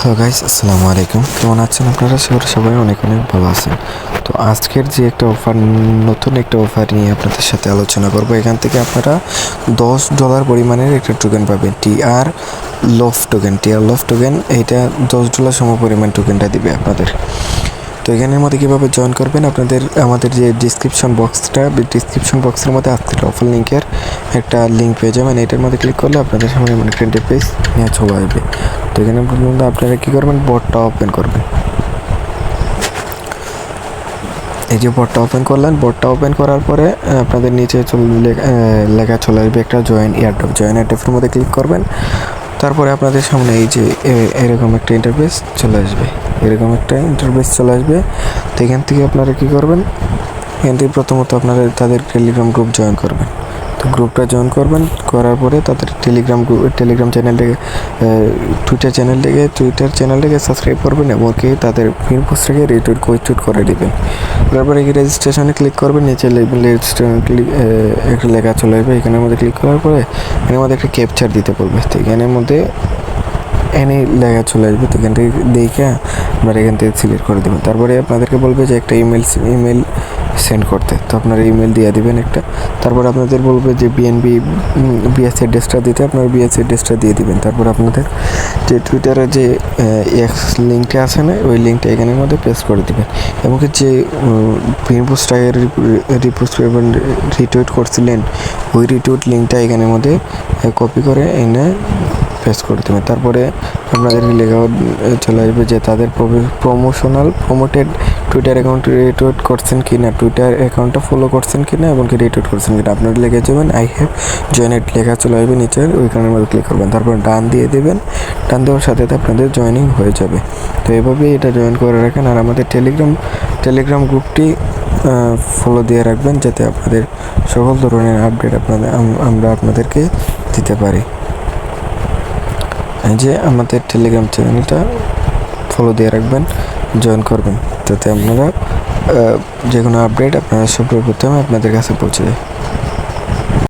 Hello guys, আসসালামু আলাইকুম। কেমন আছেন আপনারা? সবাই অনেক অনেক ভালো আছেন। তো আজকের যে একটা অফার, নতুন একটা অফার নিয়ে আপনাদের সাথে আলোচনা করব। এখান থেকে আপনারা $10 পরিমাণের একটা টোকেন পাবেন, টিআর লভ টোকেন। এইটা $10 সম পরিমাণ টোকেনটা দিবে আপনাদের। তো এখানের মধ্যে কীভাবে জয়েন করবেন, আমাদের যে ডিসক্রিপশন বক্সের মধ্যে আজকের অফার লিঙ্কের একটা লিঙ্ক পেয়ে যাবেন। এটার মধ্যে ক্লিক করলে আপনাদের সামনে একটা ইন্টারফেস নিয়ে চলে আসবে। তো এখানে পর্যন্ত আপনারা কী করবেন, বটটা ওপেন করবেন। এই যে বটটা ওপেন করলেন, বটটা ওপেন করার পরে আপনাদের নিচে লেখা চলে আসবে একটা জয়েন এয়ারড্রপের মধ্যে ক্লিক করবেন। তারপরে আপনাদের সামনে এই যে এরকম একটা ইন্টারফেস চলে আসবে। তো এখান থেকে আপনারা কী করবেন, এখান থেকে প্রথমত আপনারা তাদের টেলিগ্রাম গ্রুপ জয়েন করবেন। তো গ্রুপটা জয়েন করবেন, করার পরে তাদের টেলিগ্রাম চ্যানেলটাকে টুইটার চ্যানেলটাকে সাবস্ক্রাইব করবেন এবং কি তাদের পিন পোস্টটাকে রিটুইট করে দেবেন। তারপরে কি রেজিস্ট্রেশনে ক্লিক করবেন, নিচে রেজিস্ট্রেশন একটা লেখা চলে আসবে। এখানের মধ্যে ক্লিক করার পরে এখানের মধ্যে একটা ক্যাপচার দিতে বলবে। তো এখানের মধ্যে এনে লেখা চলে আসবে। তো এখান থেকে দেখে আপনারা এখান থেকে সিলেক্ট করে দেবেন। তারপরে আপনাদেরকে বলবে যে একটা ইমেল সেন্ড করতে। তো আপনারা ইমেল দিয়ে দেবেন একটা। তারপর আপনাদের বলবে যে বিএস অ্যাড্রেসটা দিতে, আপনারা বিএস অ্যাড্রেসটা দিয়ে দিবেন। তারপর আপনাদের যে টুইটারের যে এক্স লিঙ্কটা আছে না, ওই লিঙ্কটা এখানের মধ্যে পেস্ট করে দেবেন। এবং যে পিন পোস্টটাকে রিটুইট করছিলেন, ওই রিটুইট লিঙ্কটা এখানের মধ্যে কপি করে এনে পেস্ট করে দেবেন। তারপরে আপনাদের লেখা চলে আসবে যে তাদের প্রমোটেড টুইটার অ্যাকাউন্ট রিটুইট করছেন কি না, টুইটার অ্যাকাউন্টটা ফলো করছেন কি না, এবং কি রিটুইট করছেন কি না। আপনারা লিখে যাবেন আই হ্যাভ জয়েনেড, লেখা চলে আসবে নিচের ওইখানের মধ্যে ক্লিক করবেন। তারপর ডান দিয়ে দেবেন। ডান দেওয়ার সাথে আপনাদের জয়েনিং হয়ে যাবে। তো এভাবেই এটা জয়েন করে রাখেন। আর আমাদের টেলিগ্রাম গ্রুপটি ফলো দিয়ে রাখবেন, যাতে আপনাদের সকল ধরনের আপডেট আমরা আপনাদেরকে দিতে পারি। এই যে আমাদের টেলিগ্রাম চ্যানেলটা ফলো দিয়ে রাখবেন, জয়েন করবেন, যাতে আপনারা যে কোনো আপডেট আপনারা সর্বপ্রথমে আপনাদের কাছে পৌঁছে যায়।